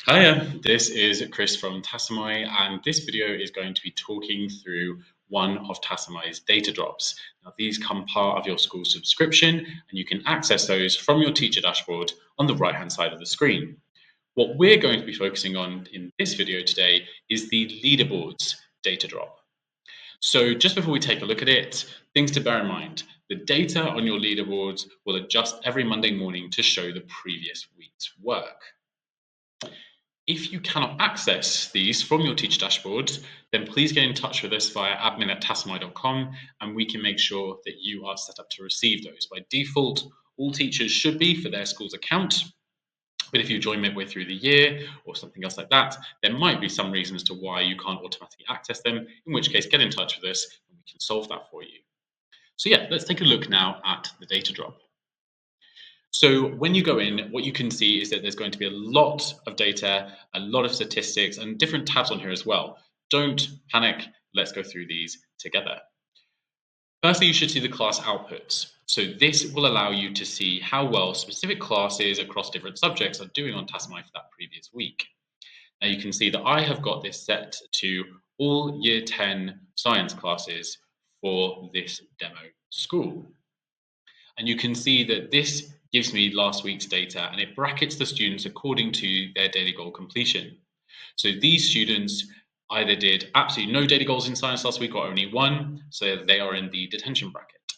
Hiya, this is Chris from Tasamai, and this video is going to be talking through one of Tasamai's data drops. Now, these come part of your school subscription, and you can access those from your teacher dashboard on the right-hand side of the screen. What we're going to be focusing on in this video today is the Leaderboards data drop. So just before we take a look at it, things to bear in mind. The data on your leaderboards will adjust every Monday morning to show the previous week's work. If you cannot access these from your teacher dashboard, then please get in touch with us via admin@tasamai.com and we can make sure that you are set up to receive those. By default, all teachers should be for their school's account, but if you join midway through the year or something else like that, there might be some reason as to why you can't automatically access them, in which case get in touch with us and we can solve that for you. So yeah, let's take a look now at the data drop. So when you go in, what you can see is that there's going to be a lot of data, a lot of statistics, and different tabs on here as well. Don't panic. Let's go through these together. Firstly, you should see the class outputs. So this will allow you to see how well specific classes across different subjects are doing on Tasamai for that previous week. Now you can see that I have got this set to all Year 10 science classes for this demo school. And you can see that this gives me last week's data and it brackets the students according to their daily goal completion. So these students either did absolutely no daily goals in science last week or only one, so they are in the detention bracket.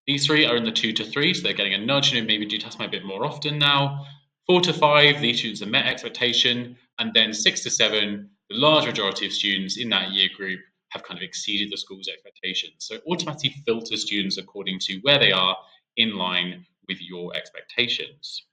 These three are in the 2 to 3, so they're getting a nudge and maybe do Task a bit more often now. 4 to 5, these students have met expectation, and then 6 to 7, the large majority of students in that year group have kind of exceeded the school's expectations. So it automatically filters students according to where they are in line with your expectations.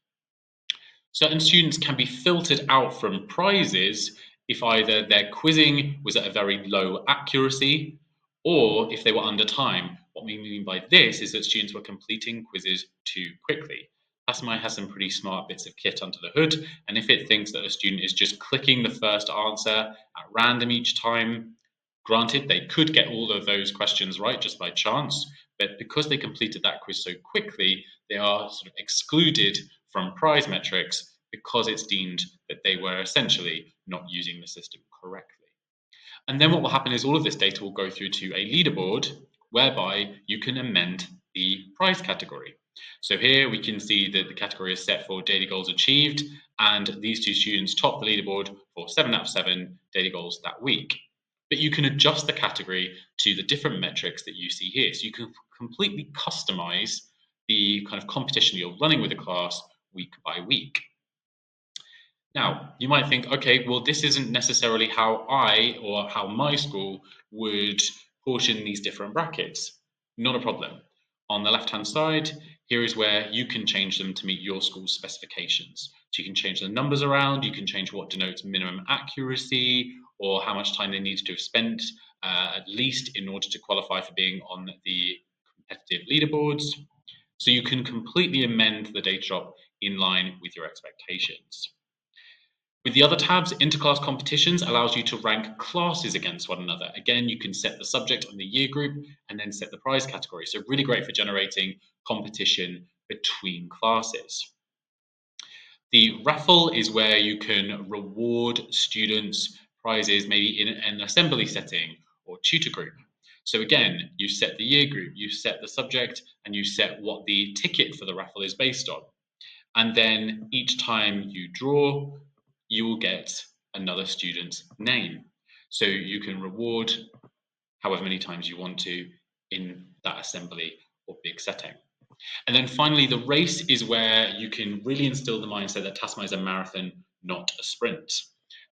Certain students can be filtered out from prizes if either their quizzing was at a very low accuracy or if they were under time. What we mean by this is that students were completing quizzes too quickly. Tasamai has some pretty smart bits of kit under the hood, and if it thinks that a student is just clicking the first answer at random each time, granted, they could get all of those questions right just by chance, but because they completed that quiz so quickly, they are sort of excluded from prize metrics because it's deemed that they were essentially not using the system correctly. And then what will happen is all of this data will go through to a leaderboard whereby you can amend the prize category. So here we can see that the category is set for daily goals achieved, and these two students top the leaderboard for 7 out of 7 daily goals that week. But you can adjust the category to the different metrics that you see here. So you can completely customize the kind of competition you're running with the class week by week. Now, you might think, okay, well, this isn't necessarily how I or how my school would portion these different brackets. Not a problem. On the left-hand side, here is where you can change them to meet your school's specifications. So you can change the numbers around, you can change what denotes minimum accuracy, or how much time they need to have spent at least in order to qualify for being on the competitive leaderboards. So you can completely amend the data drop in line with your expectations. With the other tabs, interclass competitions allows you to rank classes against one another. Again, you can set the subject and the year group and then set the prize category. So really great for generating competition between classes. The raffle is where you can reward students prizes maybe in an assembly setting or tutor group. So again, you set the year group, you set the subject, and you set what the ticket for the raffle is based on. And then each time you draw, you will get another student's name. So you can reward however many times you want to in that assembly or big setting. And then finally, the race is where you can really instill the mindset that Tasamai is a marathon, not a sprint.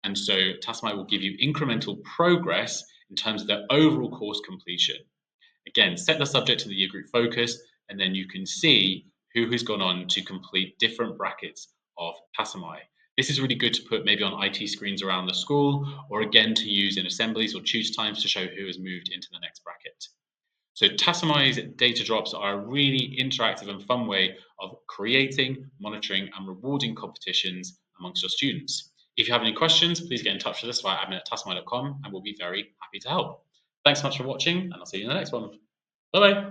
And so Tasamai will give you incremental progress in terms of the overall course completion. Again, set the subject to the year group focus, and then you can see who has gone on to complete different brackets of Tasamai. This is really good to put maybe on IT screens around the school, or again to use in assemblies or tutor times to show who has moved into the next bracket. So Tasamai's data drops are a really interactive and fun way of creating, monitoring, and rewarding competitions amongst your students. If you have any questions, please get in touch with us via admin@tasamai.com and we'll be very happy to help. Thanks so much for watching, and I'll see you in the next one. Bye-bye.